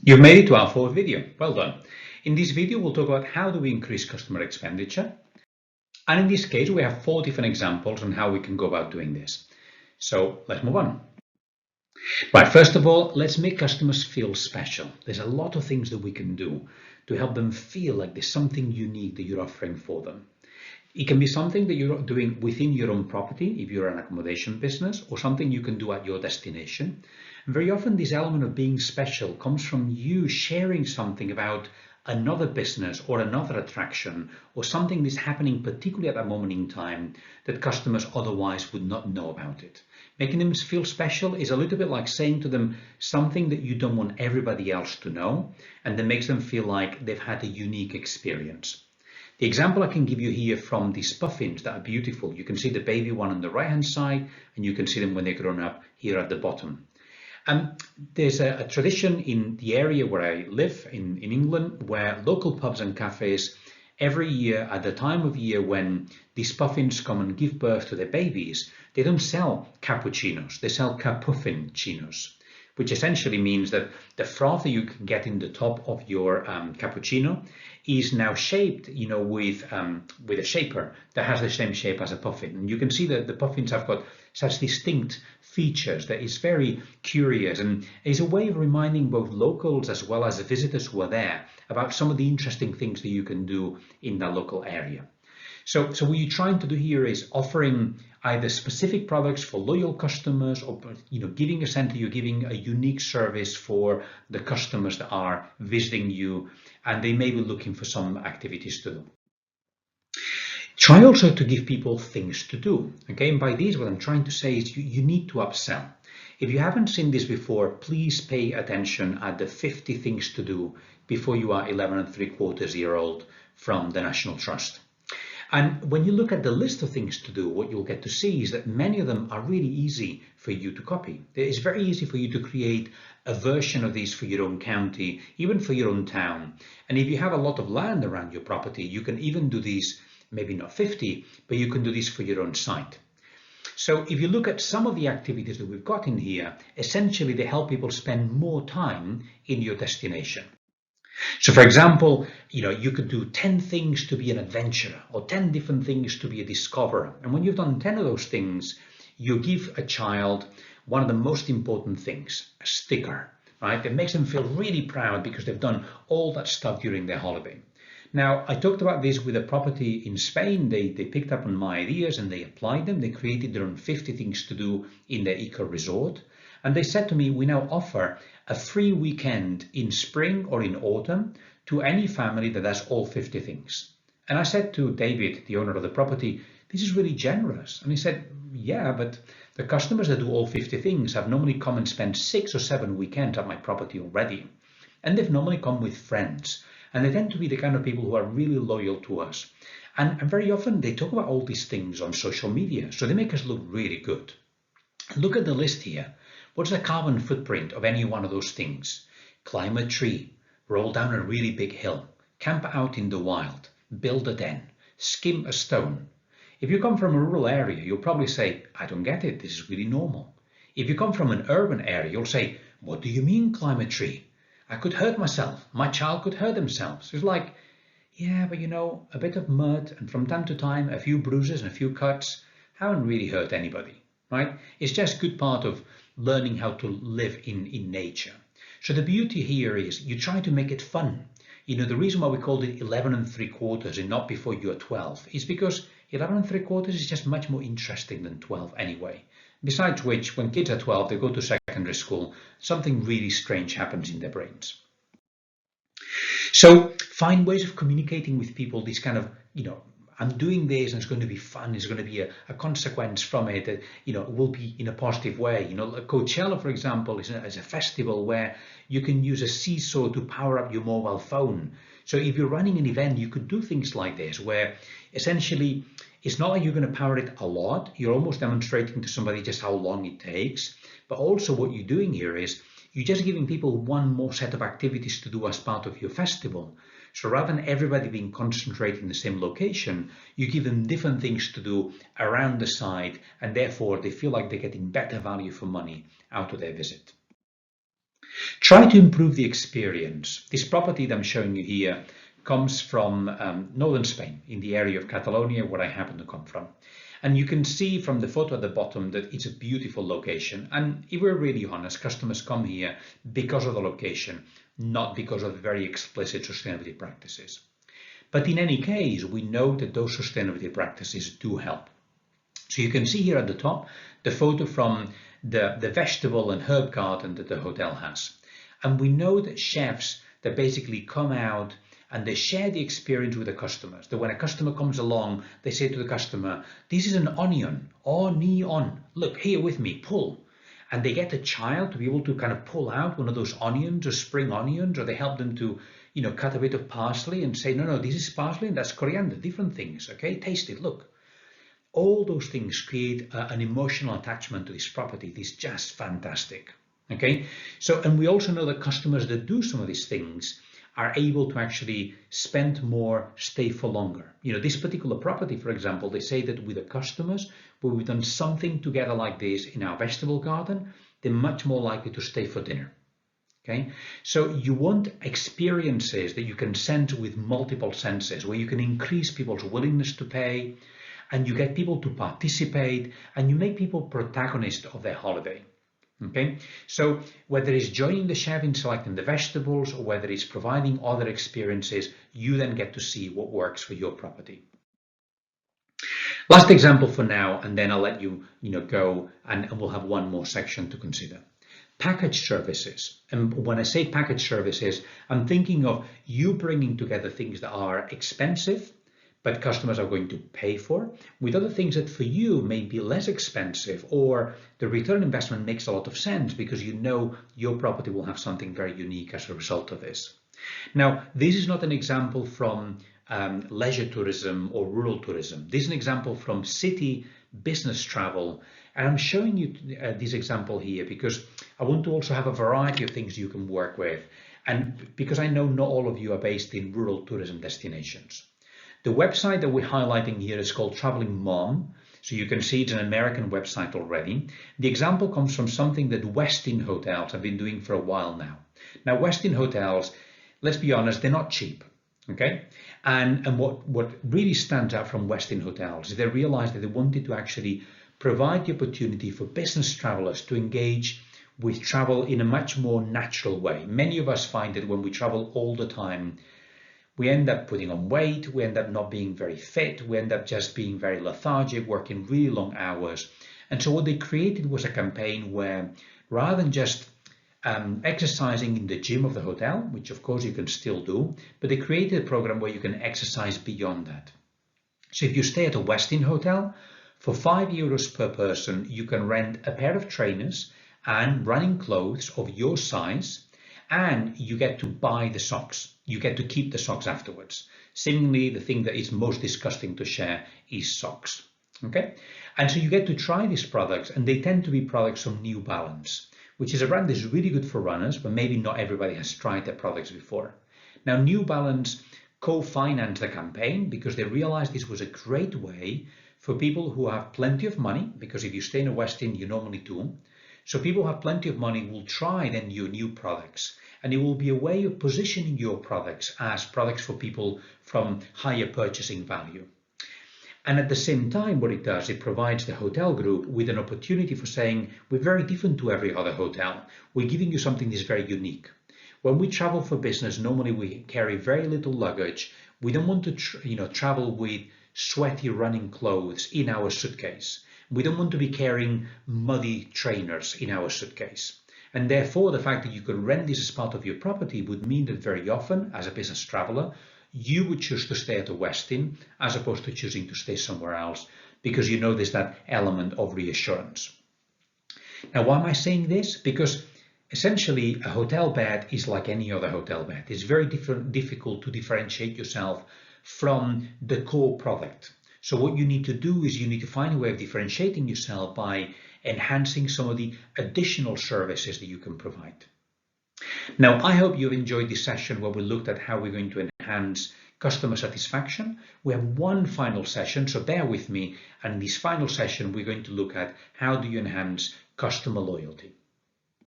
You've made it to our fourth video. Well done. In this video, we'll talk about how do we increase customer expenditure. And in this case, we have 4 different examples on how we can go about doing this. So let's move on. Right, first of all, let's make customers feel special. There's a lot of things that we can do to help them feel like there's something unique that you're offering for them. It can be something that you're doing within your own property, if you're an accommodation business, or something you can do at your destination. And very often this element of being special comes from you sharing something about another business or another attraction or something that's happening particularly at that moment in time that customers otherwise would not know about it. Making them feel special is a little bit like saying to them something that you don't want everybody else to know, and that makes them feel like they've had a unique experience. The example I can give you here from these puffins that are beautiful. You can see the baby one on the right hand side, and you can see them when they're grown up here at the bottom. There's a tradition in the area where I live in England where local pubs and cafes every year at the time of year when these puffins come and give birth to their babies, they don't sell cappuccinos, they sell capuffincinos, which essentially means that the froth that you can get in the top of your cappuccino is now shaped, with a shaper that has the same shape as a puffin. And you can see that the puffins have got such distinct features that is very curious, and is a way of reminding both locals as well as the visitors who are there about some of the interesting things that you can do in that local area. So what you're trying to do here is offering either specific products for loyal customers, or giving a sense that you're giving a unique service for the customers that are visiting you, and they may be looking for some activities to do. Try also to give people things to do. Okay, and by this, what I'm trying to say is you need to upsell. If you haven't seen this before, please pay attention at the 50 things to do before you are 11 3/4 years old from the National Trust. And when you look at the list of things to do, what you'll get to see is that many of them are really easy for you to copy. It's very easy for you to create a version of these for your own county, even for your own town. And if you have a lot of land around your property, you can even do these, maybe not 50, but you can do this for your own site. So if you look at some of the activities that we've got in here, essentially they help people spend more time in your destination. So for example, you could do 10 things to be an adventurer, or 10 different things to be a discoverer. And when you've done 10 of those things, you give a child one of the most important things, a sticker, right? That makes them feel really proud because they've done all that stuff during their holiday. Now, I talked about this with a property in Spain. They picked up on my ideas and they applied them. They created their own 50 things to do in their eco resort. And they said to me, we now offer a free weekend in spring or in autumn to any family that does all 50 things. And I said to David, the owner of the property, this is really generous. And he said, yeah, but the customers that do all 50 things have normally come and spent 6 or 7 weekends at my property already. And they've normally come with friends. And they tend to be the kind of people who are really loyal to us. And very often they talk about all these things on social media. So they make us look really good. Look at the list here. What's the carbon footprint of any one of those things? Climb a tree, roll down a really big hill, camp out in the wild, build a den, skim a stone. If you come from a rural area, you'll probably say, I don't get it, this is really normal. If you come from an urban area, you'll say, what do you mean climb a tree? I could hurt myself, my child could hurt themselves. It's like, yeah, but a bit of mud and from time to time a few bruises and a few cuts haven't really hurt anybody, right? It's just a good part of learning how to live in nature. So the beauty here is you try to make it fun. The reason why we called it 11 3/4 and not before you're 12 is because 11 3/4 is just much more interesting than 12 anyway. Besides which, when kids are 12, they go to secondary school, something really strange happens in their brains. So find ways of communicating with people, this kind of, I'm doing this and it's going to be fun, there's going to be a consequence from it, that, it will be in a positive way. Coachella, for example, is a festival where you can use a seesaw to power up your mobile phone. So if you're running an event, you could do things like this, where essentially it's not like you're going to power it a lot. You're almost demonstrating to somebody just how long it takes. But also what you're doing here is you're just giving people one more set of activities to do as part of your festival. So rather than everybody being concentrated in the same location, you give them different things to do around the site, and therefore they feel like they're getting better value for money out of their visit. Try to improve the experience. This property that I'm showing you here comes from northern Spain, in the area of Catalonia, where I happen to come from. And you can see from the photo at the bottom that it's a beautiful location. And if we're really honest, customers come here because of the location, not because of very explicit sustainability practices. But in any case, we know that those sustainability practices do help. So you can see here at the top the photo from the vegetable and herb garden that the hotel has. And we know that chefs that basically come out and they share the experience with the customers. That when a customer comes along, they say to the customer, this is an onion, onion, look here with me, pull. And they get a child to be able to kind of pull out one of those onions or spring onions, or they help them to, cut a bit of parsley and say, no, this is parsley and that's coriander, different things, okay? Taste it, look. All those things create an emotional attachment to this property. It's just fantastic, okay? So, and we also know that customers that do some of these things are able to actually spend more, stay for longer. This particular property, for example, they say that with the customers, where we've done something together like this in our vegetable garden, they're much more likely to stay for dinner. Okay, so you want experiences that you can sense with multiple senses, where you can increase people's willingness to pay, and you get people to participate, and you make people protagonists of their holiday. Okay, so whether it's joining the chef in selecting the vegetables or whether it's providing other experiences, you then get to see what works for your property. Last example for now, and then I'll let you, go, and we'll have one more section to consider. Package services. And when I say package services, I'm thinking of you bringing together things that are expensive, but customers are going to pay for, with other things that for you may be less expensive, or the return investment makes a lot of sense because your property will have something very unique as a result of this. Now, this is not an example from leisure tourism or rural tourism. This is an example from city business travel. And I'm showing you this example here because I want to also have a variety of things you can work with. And because I know not all of you are based in rural tourism destinations. The website that we're highlighting here is called Traveling Mom. So you can see it's an American website already. The example comes from something that Westin hotels have been doing for a while now. Now, Westin hotels, let's be honest, they're not cheap. Okay, and what really stands out from Westin hotels is they realized that they wanted to actually provide the opportunity for business travelers to engage with travel in a much more natural way. Many of us find that when we travel all the time, we end up putting on weight, we end up not being very fit, we end up just being very lethargic, working really long hours. And so what they created was a campaign where rather than just exercising in the gym of the hotel, which of course you can still do, but they created a program where you can exercise beyond that. So if you stay at a Westin hotel, for €5 per person, you can rent a pair of trainers and running clothes of your size, and you get to buy the socks. You get to keep the socks afterwards. Seemingly, the thing that is most disgusting to share is socks. Okay, and so you get to try these products, and they tend to be products from New Balance, which is a brand that's really good for runners, but maybe not everybody has tried their products before. Now, New Balance co-financed the campaign because they realized this was a great way for people who have plenty of money, because if you stay in a Westin, you normally do. So people who have plenty of money will try then your new products, and it will be a way of positioning your products as products for people from higher purchasing value. And at the same time, what it does, it provides the hotel group with an opportunity for saying, we're very different to every other hotel. We're giving you something that's very unique. When we travel for business, normally we carry very little luggage. We don't want to travel with sweaty running clothes in our suitcase. We don't want to be carrying muddy trainers in our suitcase. And therefore, the fact that you could rent this as part of your property would mean that very often, as a business traveler, you would choose to stay at a Westin as opposed to choosing to stay somewhere else, because you know there's that element of reassurance. Now, why am I saying this? Because essentially a hotel bed is like any other hotel bed. It's very difficult to differentiate yourself from the core product. So what you need to do is you need to find a way of differentiating yourself by enhancing some of the additional services that you can provide. Now, I hope you've enjoyed this session where we looked at how we're going to enhance customer satisfaction. We have one final session, so bear with me. And in this final session, we're going to look at how do you enhance customer loyalty.